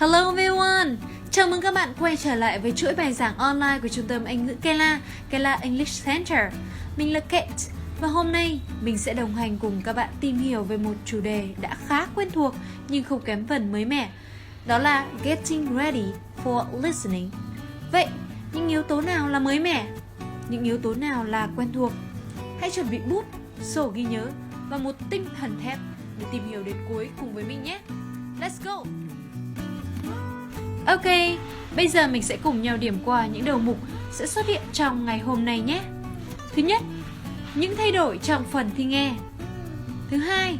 Hello everyone! Chào mừng các bạn quay trở lại với chuỗi bài giảng online của Trung tâm Anh ngữ Kella English Center. Mình là Kate và hôm nay mình sẽ đồng hành cùng các bạn tìm hiểu về một chủ đề đã khá quen thuộc nhưng không kém phần mới mẻ. Đó là Getting Ready for Listening. Vậy, những yếu tố nào là mới mẻ? Những yếu tố nào là quen thuộc? Hãy chuẩn bị bút, sổ ghi nhớ và một tinh thần thép để tìm hiểu đến cuối cùng với mình nhé. Let's go! Ok, bây giờ mình sẽ cùng nhau điểm qua những đầu mục sẽ xuất hiện trong ngày hôm nay nhé. Thứ nhất, những thay đổi trong phần thi nghe. Thứ hai,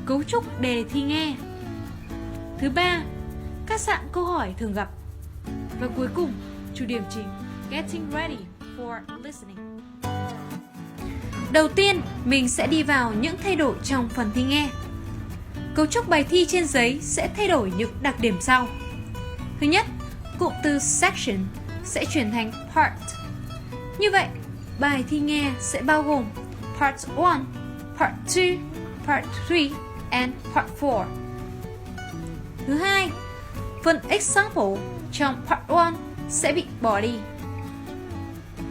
cấu trúc đề thi nghe. Thứ ba, các dạng câu hỏi thường gặp. Và cuối cùng, chủ điểm chính, Getting Ready for Listening. Đầu tiên, mình sẽ đi vào những thay đổi trong phần thi nghe. Cấu trúc bài thi trên giấy sẽ thay đổi những đặc điểm sau. Thứ nhất, cụm từ section sẽ chuyển thành part. Như vậy, bài thi nghe sẽ bao gồm part 1, part 2, part 3 and part 4. Thứ hai, phần example trong part 1 sẽ bị bỏ đi.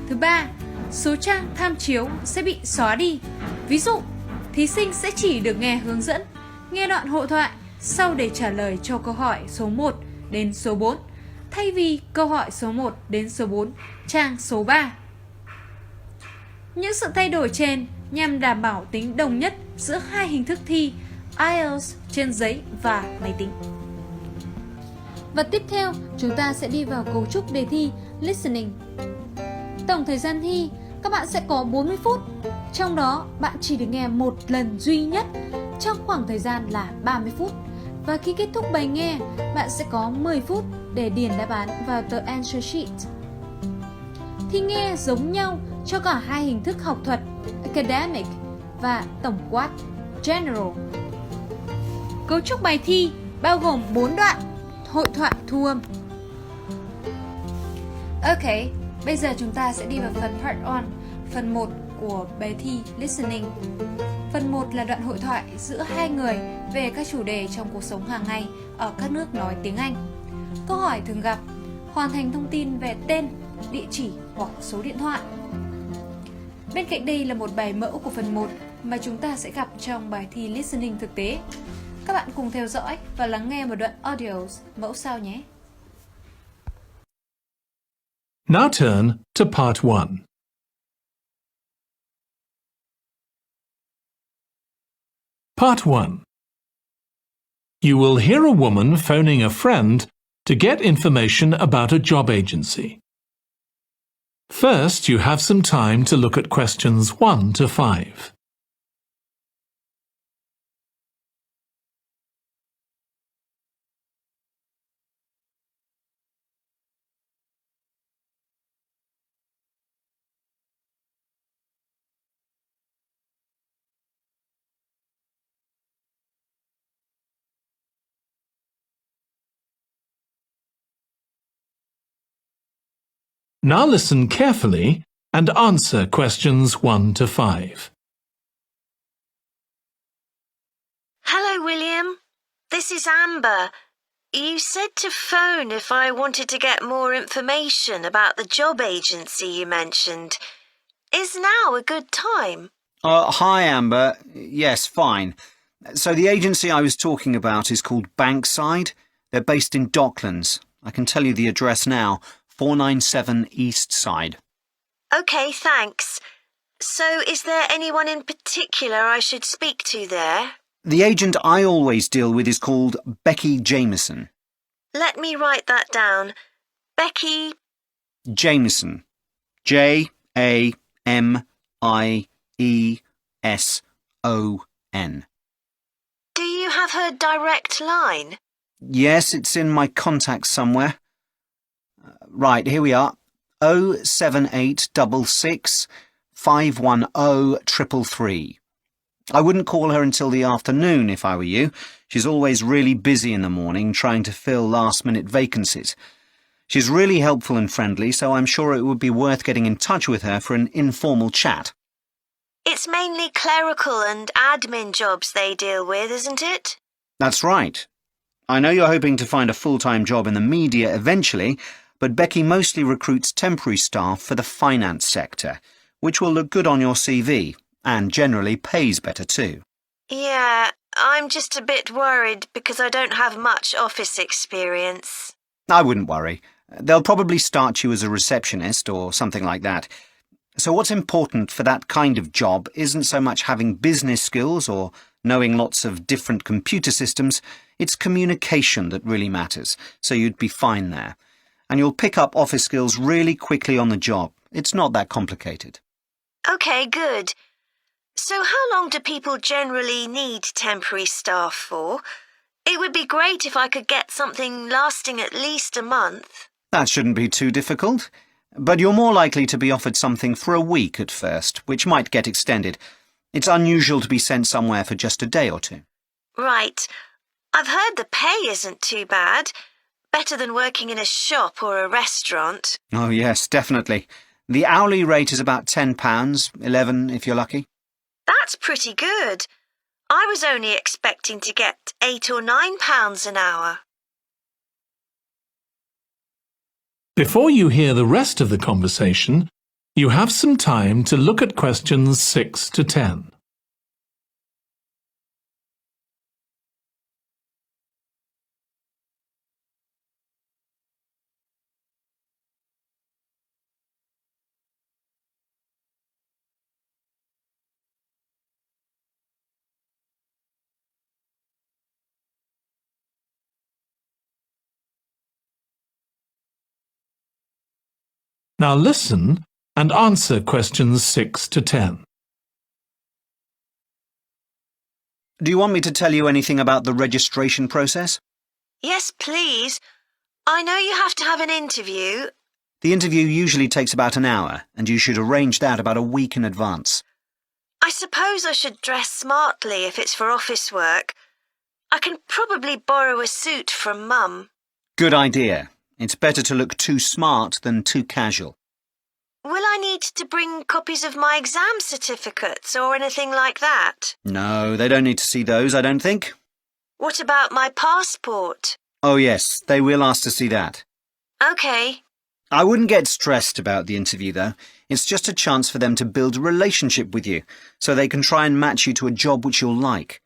Thứ ba, số trang tham chiếu sẽ bị xóa đi. Ví dụ, thí sinh sẽ chỉ được nghe hướng dẫn, nghe đoạn hội thoại sau để trả lời cho câu hỏi số 1 đến số 4, thay vì câu hỏi số 1 đến số 4, trang số 3. Những sự thay đổi trên nhằm đảm bảo tính đồng nhất giữa hai hình thức thi IELTS trên giấy và máy tính. Và tiếp theo, chúng ta sẽ đi vào cấu trúc đề thi Listening. Tổng thời gian thi, các bạn sẽ có 40 phút, trong đó bạn chỉ được nghe một lần duy nhất trong khoảng thời gian là 30 phút. Và khi kết thúc bài nghe, bạn sẽ có 10 phút để điền đáp án vào tờ answer sheet. Thi nghe giống nhau cho cả hai hình thức học thuật academic và tổng quát general. Cấu trúc bài thi bao gồm 4 đoạn hội thoại thu âm. Ok, bây giờ chúng ta sẽ đi vào phần part 1, phần 1 của bài thi listening. Phần 1 là đoạn hội thoại giữa hai người về các chủ đề trong cuộc sống hàng ngày ở các nước nói tiếng Anh. Câu hỏi thường gặp, hoàn thành thông tin về tên, địa chỉ hoặc số điện thoại. Bên cạnh đây là một bài mẫu của phần 1 mà chúng ta sẽ gặp trong bài thi listening thực tế. Các bạn cùng theo dõi và lắng nghe một đoạn audio mẫu sau nhé. Now turn to part 1. Part 1. You will hear a woman phoning a friend to get information about a job agency. First, you have some time to look at questions 1 to 5. Now listen carefully and answer questions 1 to 5. Hello, William. This is Amber. You said to phone if I wanted to get more information about the job agency you mentioned. Is now a good time? Hi, Amber. Yes, fine. So the agency I was talking about is called Bankside. They're based in Docklands. I can tell you the address now. 497 East Side. Okay, thanks. So is there anyone in particular I should speak to there? The agent I always deal with is called Becky Jameson. Let me write that down. Becky Jameson. Jameson. Do you have her direct line? Yes, it's in my contacts somewhere. Right, here we are. 07866 510 333. I wouldn't call her until the afternoon if I were you. She's always really busy in the morning trying to fill last-minute vacancies. She's really helpful and friendly, so I'm sure it would be worth getting in touch with her for an informal chat. It's mainly clerical and admin jobs they deal with, isn't it? That's right. I know you're hoping to find a full-time job in the media eventually, but Becky mostly recruits temporary staff for the finance sector, which will look good on your CV, and generally pays better too. Yeah, I'm just a bit worried because I don't have much office experience. I wouldn't worry. They'll probably start you as a receptionist or something like that. So what's important for that kind of job isn't so much having business skills or knowing lots of different computer systems, it's communication that really matters, so you'd be fine there. And you'll pick up office skills really quickly on the job. It's not that complicated. Okay, good. So how long do people generally need temporary staff for? It would be great if I could get something lasting at least a month. That shouldn't be too difficult. But you're more likely to be offered something for a week at first, which might get extended. It's unusual to be sent somewhere for just a day or two. Right. I've heard the pay isn't too bad. Better than working in a shop or a restaurant. Oh yes, definitely. The hourly rate is about £10, $11 if you're lucky. That's pretty good. I was only expecting to get £8 or £9 an hour. Before you hear the rest of the conversation, you have some time to look at questions 6 to 10. Now listen and answer questions 6 to 10. Do you want me to tell you anything about the registration process? Yes, please. I know you have to have an interview. The interview usually takes about an hour, and you should arrange that about a week in advance. I suppose I should dress smartly if it's for office work. I can probably borrow a suit from Mum. Good idea. It's better to look too smart than too casual. Will I need to bring copies of my exam certificates or anything like that? No, they don't need to see those, I don't think. What about my passport? Oh yes, they will ask to see that. Okay. I wouldn't get stressed about the interview, though. It's just a chance for them to build a relationship with you, so they can try and match you to a job which you'll like.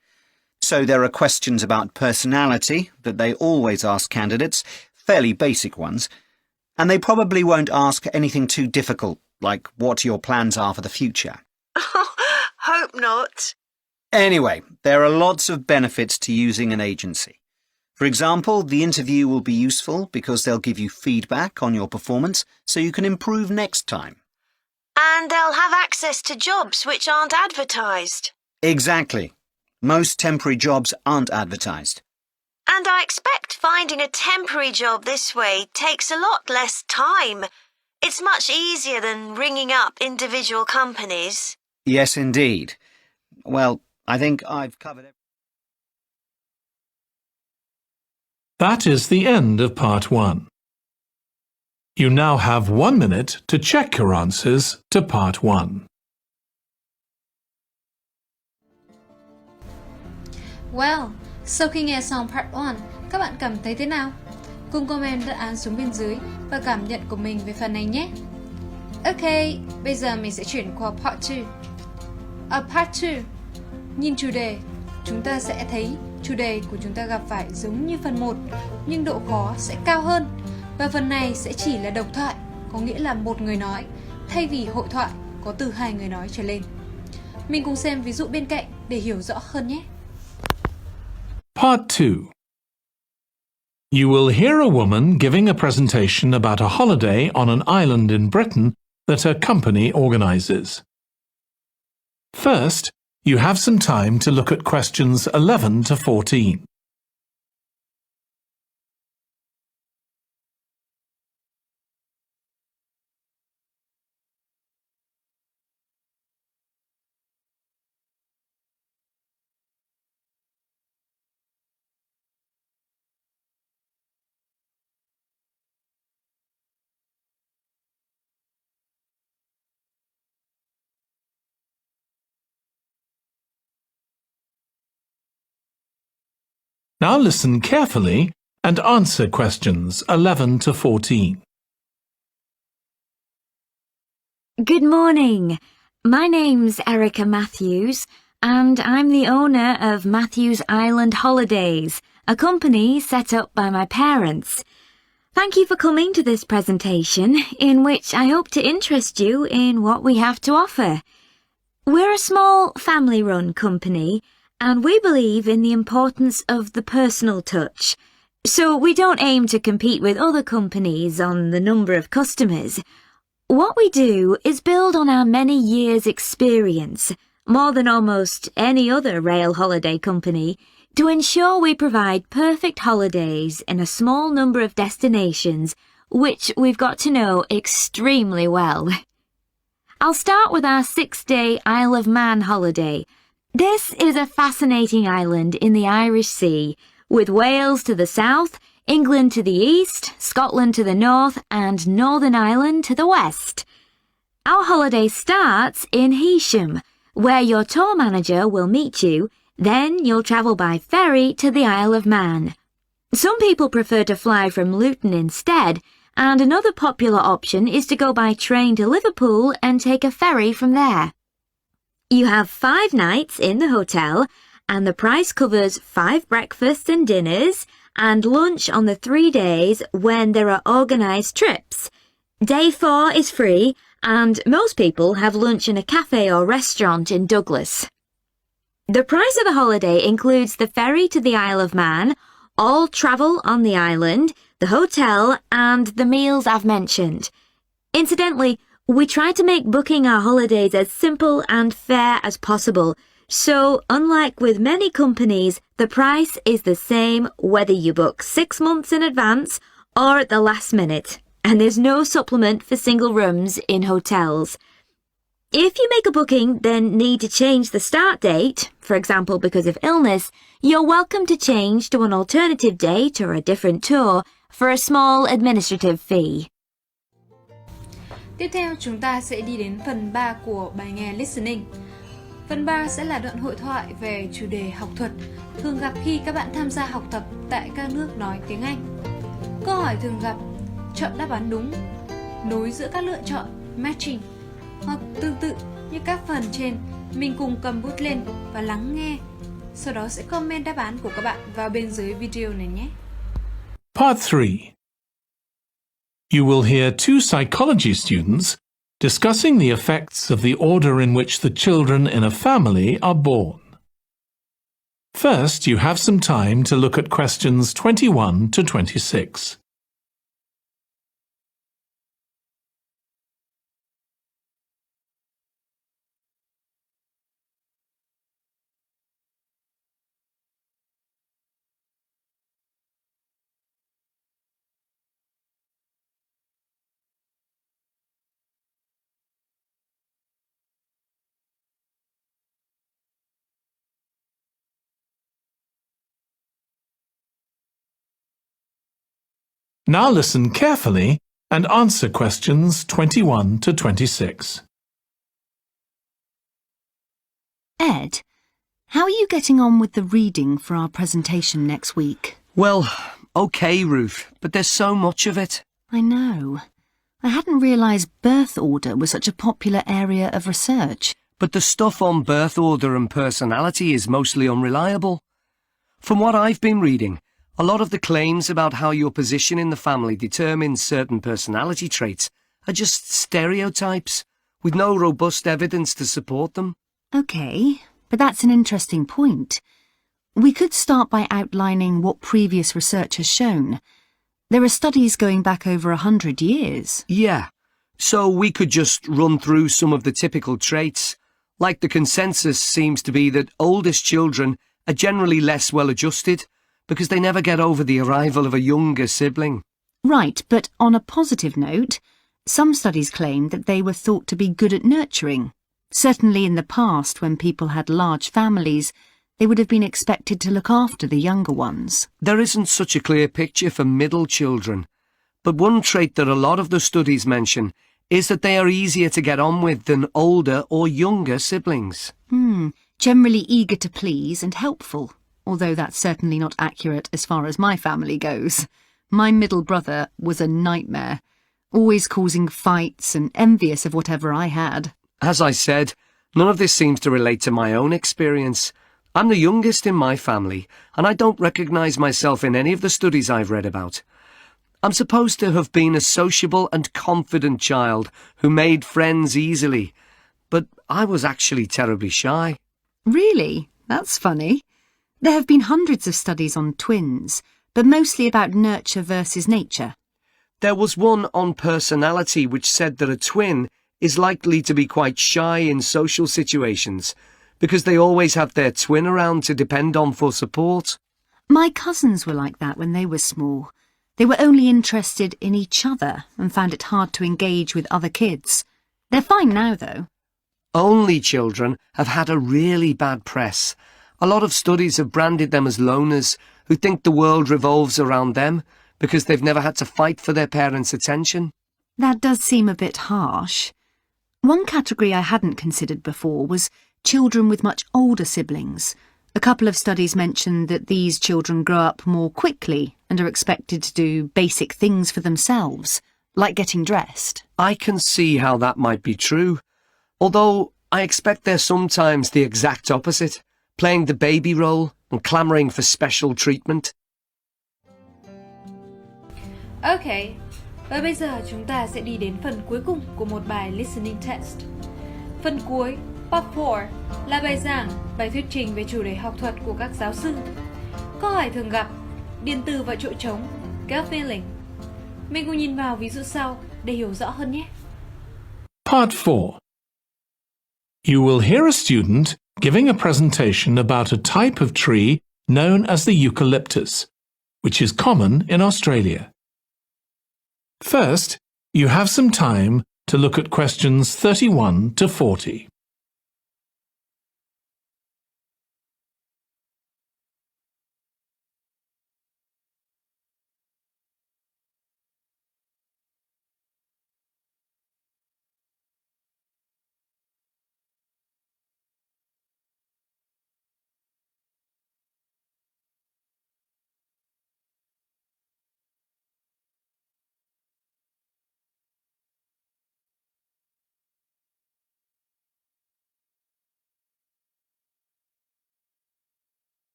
So there are questions about personality that they always ask candidates, fairly basic ones, and they probably won't ask anything too difficult, like what your plans are for the future. Hope not. Anyway, there are lots of benefits to using an agency. For example, the interview will be useful because they'll give you feedback on your performance so you can improve next time. And they'll have access to jobs which aren't advertised. Exactly. Most temporary jobs aren't advertised. And I expect finding a temporary job this way takes a lot less time. It's much easier than ringing up individual companies. Yes, indeed. Well, I think I've covered everything. That is the end of part 1. You now have 1 minute to check your answers to part 1. Well, sau khi nghe xong part 1, các bạn cảm thấy thế nào? Cùng comment đáp án xuống bên dưới và cảm nhận của mình về phần này nhé. Ok, bây giờ mình sẽ chuyển qua part 2. Ở part 2, nhìn chủ đề, chúng ta sẽ thấy chủ đề của chúng ta gặp phải giống như phần 1, nhưng độ khó sẽ cao hơn. Và phần này sẽ chỉ là độc thoại, có nghĩa là một người nói, thay vì hội thoại có từ 2 người nói trở lên. Mình cùng xem ví dụ bên cạnh để hiểu rõ hơn nhé. Part 2. You will hear a woman giving a presentation about a holiday on an island in Britain that her company organizes. First, you have some time to look at questions 11 to 14. Now listen carefully and answer questions 11 to 14. Good morning. My name's Erica Matthews, and I'm the owner of Matthews Island Holidays, a company set up by my parents. Thank you for coming to this presentation, in which I hope to interest you in what we have to offer. We're a small family-run company, and we believe in the importance of the personal touch. So we don't aim to compete with other companies on the number of customers. What we do is build on our many years' experience, more than almost any other rail holiday company, to ensure we provide perfect holidays in a small number of destinations, which we've got to know extremely well. I'll start with our 6-day Isle of Man holiday. This is a fascinating island in the Irish Sea, with Wales to the south, England to the east, Scotland to the north, and Northern Ireland to the west. Our holiday starts in Heysham, where your tour manager will meet you. Then you'll travel by ferry to the Isle of Man. Some people prefer to fly from Luton instead, and another popular option is to go by train to Liverpool and take a ferry from there. You have 5 nights in the hotel, and the price covers 5 breakfasts and dinners, and lunch on the 3 days when there are organised trips. Day 4 is free, and most people have lunch in a cafe or restaurant in Douglas. The price of the holiday includes the ferry to the Isle of Man, all travel on the island, the hotel, and the meals I've mentioned. Incidentally, we try to make booking our holidays as simple and fair as possible, so unlike with many companies, the price is the same whether you book 6 months in advance or at the last minute, and there's no supplement for single rooms in hotels. If you make a booking, then need to change the start date, for example because of illness, you're welcome to change to an alternative date or a different tour for a small administrative fee. Tiếp theo chúng ta sẽ đi đến phần 3 của bài nghe listening. Phần 3 sẽ là đoạn hội thoại về chủ đề học thuật, thường gặp khi các bạn tham gia học tập tại các nước nói tiếng Anh. Câu hỏi thường gặp: chọn đáp án đúng, nối giữa các lựa chọn matching, hoặc tương tự như các phần trên. Mình cùng cầm bút lên và lắng nghe, sau đó sẽ comment đáp án của các bạn vào bên dưới video này nhé. Part 3. You will hear 2 psychology students discussing the effects of the order in which the children in a family are born. First, you have some time to look at questions 21 to 26. Now listen carefully and answer questions 21 to 26. Ed, how are you getting on with the reading for our presentation next week? Well, okay, Ruth, but there's so much of it. I know. I hadn't realised birth order was such a popular area of research. But the stuff on birth order and personality is mostly unreliable. From what I've been reading, a lot of the claims about how your position in the family determines certain personality traits are just stereotypes, with no robust evidence to support them. OK, but that's an interesting point. We could start by outlining what previous research has shown. There are studies going back over 100 years. Yeah, so we could just run through some of the typical traits. Like the consensus seems to be that oldest children are generally less well-adjusted, because they never get over the arrival of a younger sibling. Right, but on a positive note, some studies claim that they were thought to be good at nurturing. Certainly in the past, when people had large families, they would have been expected to look after the younger ones. There isn't such a clear picture for middle children, but one trait that a lot of the studies mention is that they are easier to get on with than older or younger siblings. Generally eager to please and helpful. although that's certainly not accurate as far as my family goes. My middle brother was a nightmare, always causing fights and envious of whatever I had. As I said, none of this seems to relate to my own experience. I'm the youngest in my family, and I don't recognise myself in any of the studies I've read about. I'm supposed to have been a sociable and confident child who made friends easily, but I was actually terribly shy. Really? That's funny. There have been hundreds of studies on twins, but mostly about nurture versus nature. There was one on personality which said that a twin is likely to be quite shy in social situations because they always have their twin around to depend on for support. My cousins were like that when they were small. They were only interested in each other and found it hard to engage with other kids. They're fine now, though. Only children have had a really bad press. A lot of studies have branded them as loners who think the world revolves around them because they've never had to fight for their parents' attention. That does seem a bit harsh. One category I hadn't considered before was children with much older siblings. A couple of studies mentioned that these children grow up more quickly and are expected to do basic things for themselves, like getting dressed. I can see how that might be true, although I expect they're sometimes the exact opposite, playing the baby role and clamouring for special treatment. Ok, và bây giờ chúng ta sẽ đi đến phần cuối cùng của một bài listening test. Phần cuối, Part 4, là bài giảng, bài thuyết trình về chủ đề học thuật của các giáo sư. Câu hỏi thường gặp, điền từ vào chỗ trống, gut feeling. Mình cùng nhìn vào ví dụ sau để hiểu rõ hơn nhé. Part 4. You will hear a student giving a presentation about a type of tree known as the eucalyptus, which is common in Australia. First, you have some time to look at questions 31 to 40.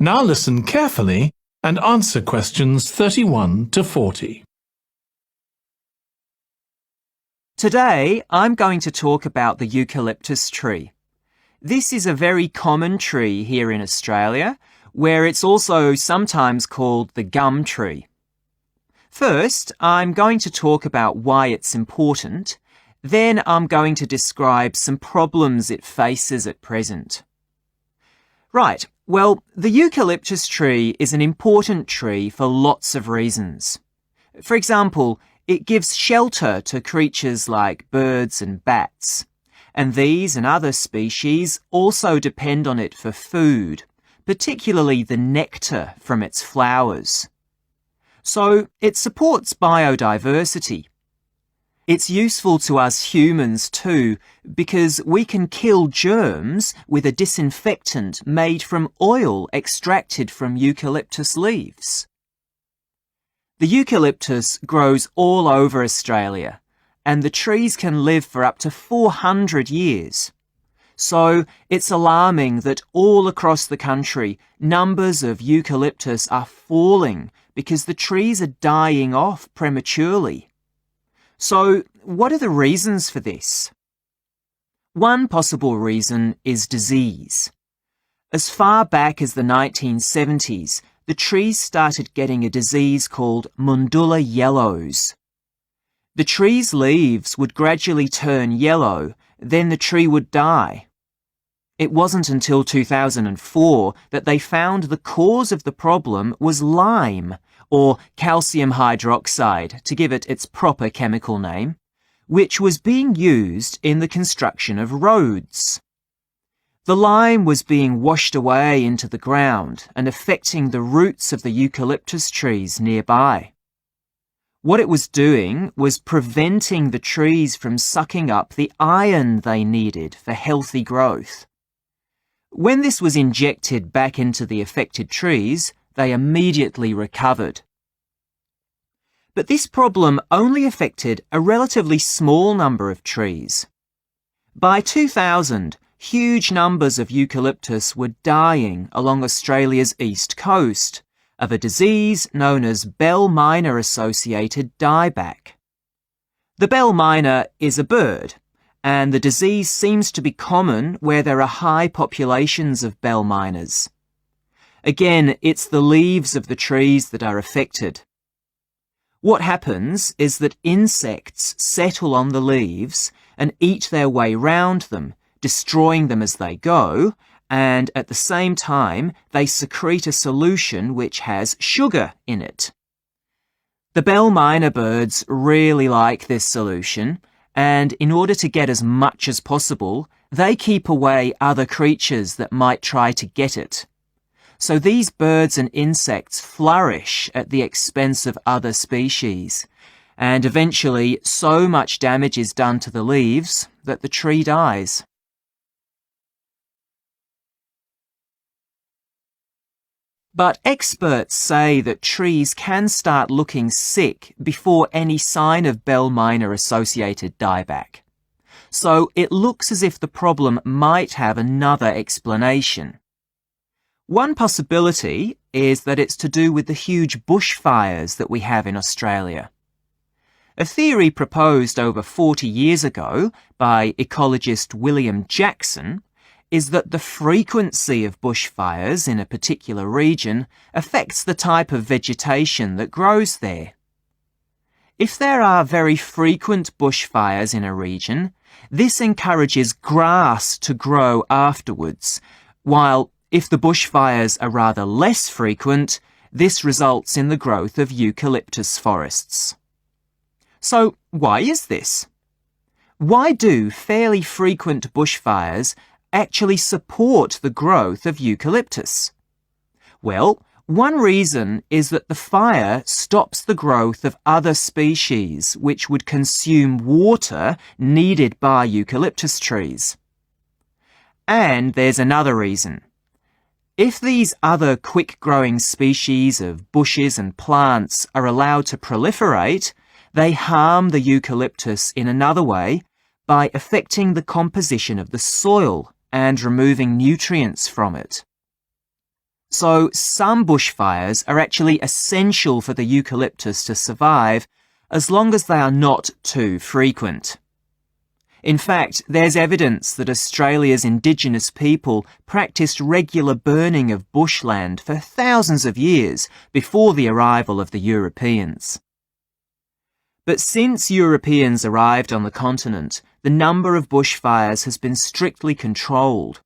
Now listen carefully and answer questions 31 to 40. Today, I'm going to talk about the eucalyptus tree. This is a very common tree here in Australia, where it's also sometimes called the gum tree. First, I'm going to talk about why it's important. Then I'm going to describe some problems it faces at present. Right. Well, the eucalyptus tree is an important tree for lots of reasons. For example, it gives shelter to creatures like birds and bats, and these and other species also depend on it for food, particularly the nectar from its flowers. So it supports biodiversity. It's useful to us humans too, because we can kill germs with a disinfectant made from oil extracted from eucalyptus leaves. The eucalyptus grows all over Australia, and the trees can live for up to 400 years. So it's alarming that all across the country, numbers of eucalyptus are falling because the trees are dying off prematurely. So, what are the reasons for this? One possible reason is disease. As far back as the 1970s, the trees started getting a disease called Mundula yellows. The tree's leaves would gradually turn yellow, then the tree would die. It wasn't until 2004 that they found the cause of the problem was lime, or calcium hydroxide, to give it its proper chemical name, which was being used in the construction of roads. The lime was being washed away into the ground and affecting the roots of the eucalyptus trees nearby. What it was doing was preventing the trees from sucking up the iron they needed for healthy growth. When this was injected back into the affected trees, they immediately recovered. But this problem only affected a relatively small number of trees. By 2000, huge numbers of eucalyptus were dying along Australia's east coast of a disease known as bell miner-associated dieback. The bell miner is a bird, and the disease seems to be common where there are high populations of bell miners. Again, it's the leaves of the trees that are affected. What happens is that insects settle on the leaves and eat their way round them, destroying them as they go, and at the same time they secrete a solution which has sugar in it. The bell miner birds really like this solution, and in order to get as much as possible, they keep away other creatures that might try to get it. So these birds and insects flourish at the expense of other species, and eventually so much damage is done to the leaves that the tree dies. But experts say that trees can start looking sick before any sign of bell miner-associated dieback. So it looks as if the problem might have another explanation. One possibility is that it's to do with the huge bushfires that we have in Australia. A theory proposed over 40 years ago by ecologist William Jackson is that the frequency of bushfires in a particular region affects the type of vegetation that grows there. If there are very frequent bushfires in a region, this encourages grass to grow afterwards, while if the bushfires are rather less frequent, this results in the growth of eucalyptus forests. So why is this? Why do fairly frequent bushfires actually support the growth of eucalyptus? Well, one reason is that the fire stops the growth of other species which would consume water needed by eucalyptus trees. And there's another reason. If these other quick-growing species of bushes and plants are allowed to proliferate, they harm the eucalyptus in another way by affecting the composition of the soil and removing nutrients from it. So some bushfires are actually essential for the eucalyptus to survive as long as they are not too frequent. In fact, there's evidence that Australia's Indigenous people practiced regular burning of bushland for thousands of years before the arrival of the Europeans. But since Europeans arrived on the continent, the number of bushfires has been strictly controlled.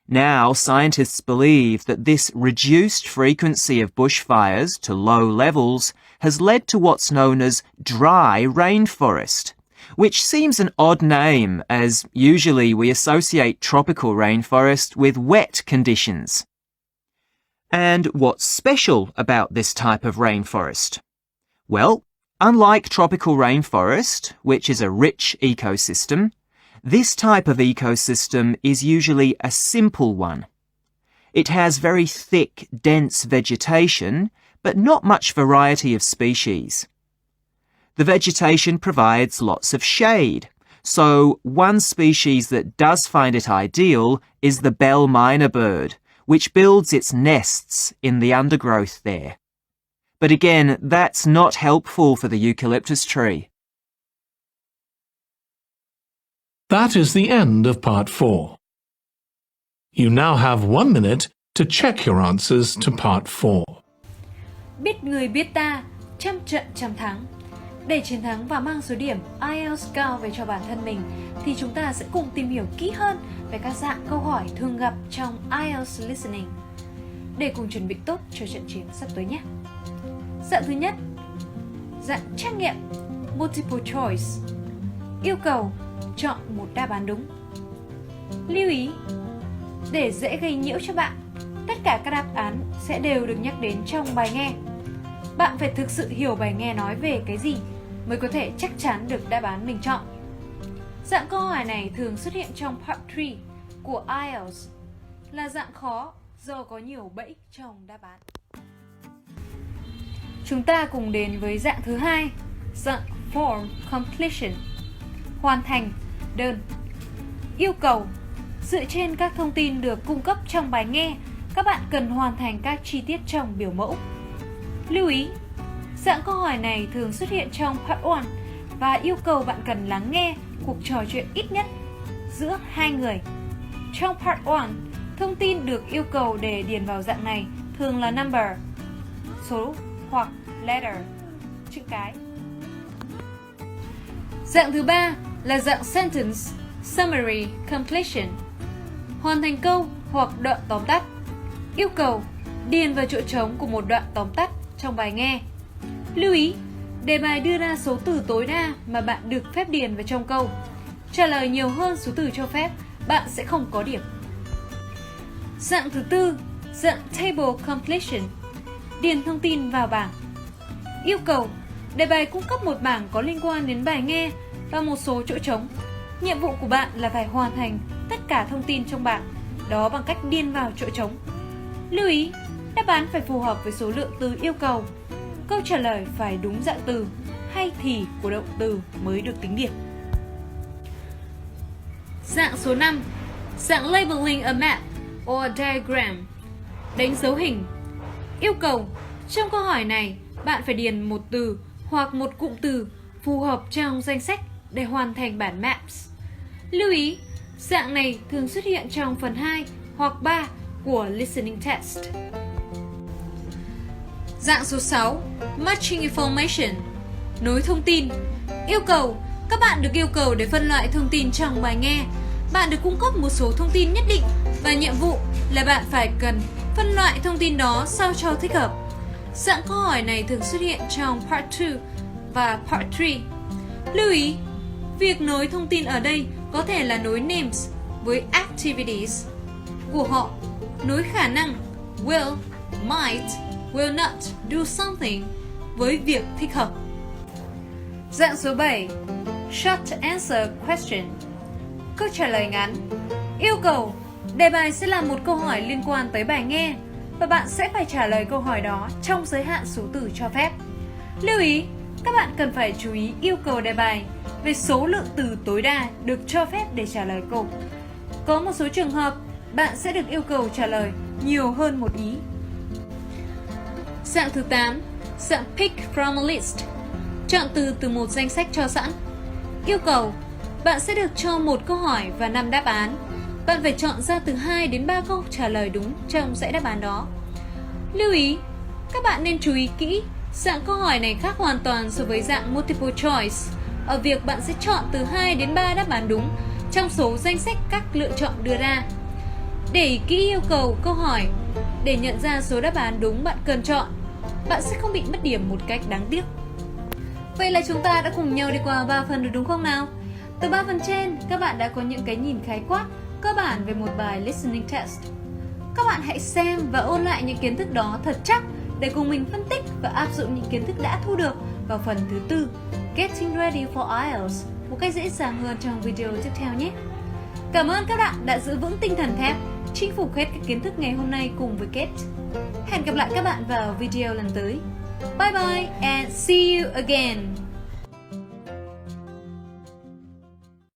Now, scientists believe that this reduced frequency of bushfires to low levels has led to what's known as dry rainforest, which seems an odd name as usually we associate tropical rainforest with wet conditions. And what's special about this type of rainforest? Well, unlike tropical rainforest, which is a rich ecosystem, this type of ecosystem is usually a simple one. It has very thick, dense vegetation, but not much variety of species. The vegetation provides lots of shade, so one species that does find it ideal is the bell miner bird, which builds its nests in the undergrowth there. But again, that's not helpful for the eucalyptus tree. That is the end of part 4. You now have 1 minute to check your answers to part 4. Biết người biết ta, trăm trận trăm thắng. Để chiến thắng và mang số điểm IELTS cao về cho bản thân mình thì chúng ta sẽ cùng tìm hiểu kỹ hơn về các dạng câu hỏi thường gặp trong IELTS Listening để cùng chuẩn bị tốt cho trận chiến sắp tới nhé. Dạng thứ nhất, dạng trắc nghiệm Multiple Choice, yêu cầu chọn một đáp án đúng. Lưu ý, để dễ gây nhiễu cho bạn, tất cả các đáp án sẽ đều được nhắc đến trong bài nghe. Bạn phải thực sự hiểu bài nghe nói về cái gì mới có thể chắc chắn được đáp án mình chọn. Dạng câu hỏi này thường xuất hiện trong Part 3 của IELTS, là dạng khó do có nhiều bẫy trong đáp án. Chúng ta cùng đến với dạng thứ hai, dạng Form Completion, hoàn thành đơn. Yêu cầu, dựa trên các thông tin được cung cấp trong bài nghe, các bạn cần hoàn thành các chi tiết trong biểu mẫu. Lưu ý, dạng câu hỏi này thường xuất hiện trong Part 1 và yêu cầu bạn cần lắng nghe cuộc trò chuyện ít nhất giữa hai người. Trong Part 1, thông tin được yêu cầu để điền vào dạng này thường là number, số hoặc letter, chữ cái. Dạng thứ ba là dạng Sentence Summary Completion, hoàn thành câu hoặc đoạn tóm tắt. Yêu cầu điền vào chỗ trống của một đoạn tóm tắt trong bài nghe. Lưu ý, đề bài đưa ra số từ tối đa mà bạn được phép điền vào trong câu. Trả lời nhiều hơn số từ cho phép, bạn sẽ không có điểm. Dạng thứ tư, dạng Table Completion, điền thông tin vào bảng. Yêu cầu, đề bài cung cấp một bảng có liên quan đến bài nghe và một số chỗ trống. Nhiệm vụ của bạn là phải hoàn thành tất cả thông tin trong bảng đó bằng cách điền vào chỗ trống. Lưu ý, đáp án phải phù hợp với số lượng từ yêu cầu. Câu trả lời phải đúng dạng từ hay thì của động từ mới được tính điểm. Dạng số 5, dạng Labeling a map or diagram, đánh dấu hình. Yêu cầu, trong câu hỏi này, bạn phải điền một từ hoặc một cụm từ phù hợp trong danh sách để hoàn thành bản maps. Lưu ý, dạng này thường xuất hiện trong phần 2 hoặc 3 của Listening Test. Dạng số 6, Matching Information, nối thông tin. Yêu cầu, các bạn được yêu cầu để phân loại thông tin trong bài nghe. Bạn được cung cấp một số thông tin nhất định và nhiệm vụ là bạn phải cần phân loại thông tin đó sao cho thích hợp. Dạng câu hỏi này thường xuất hiện trong Part 2 và Part 3. Lưu ý, việc nối thông tin ở đây có thể là nối names với activities của họ, nối khả năng will, might, will not do something với việc thích hợp. Dạng số 7, Short Answer Question, câu trả lời ngắn. Yêu cầu, đề bài sẽ là một câu hỏi liên quan tới bài nghe và bạn sẽ phải trả lời câu hỏi đó trong giới hạn số từ cho phép. Lưu ý, các bạn cần phải chú ý yêu cầu đề bài về số lượng từ tối đa được cho phép để trả lời câu. Có một số trường hợp, bạn sẽ được yêu cầu trả lời nhiều hơn một ý. Dạng thứ 8, dạng Pick from a list, chọn từ một danh sách cho sẵn. Yêu cầu, bạn sẽ được cho một câu hỏi và 5 đáp án. Bạn phải chọn ra từ 2 đến 3 câu trả lời đúng trong dãy đáp án đó. Lưu ý, các bạn nên chú ý kỹ, dạng câu hỏi này khác hoàn toàn so với dạng Multiple Choice ở việc bạn sẽ chọn từ 2 đến 3 đáp án đúng trong số danh sách các lựa chọn đưa ra. Để ý kỹ yêu cầu câu hỏi để nhận ra số đáp án đúng bạn cần chọn. Bạn sẽ không bị mất điểm một cách đáng tiếc. Vậy là chúng ta đã cùng nhau đi qua 3 phần rồi đúng không nào? Từ 3 phần trên, các bạn đã có những cái nhìn khái quát cơ bản về một bài listening test. Các bạn hãy xem và ôn lại những kiến thức đó thật chắc để cùng mình phân tích và áp dụng những kiến thức đã thu được vào phần thứ 4, Getting Ready for IELTS, một cách dễ dàng hơn trong video tiếp theo nhé. Cảm ơn các bạn đã giữ vững tinh thần thép, chinh phục hết các kiến thức ngày hôm nay cùng với Kết. Hẹn gặp lại các bạn vào video lần tới. Bye bye and see you again!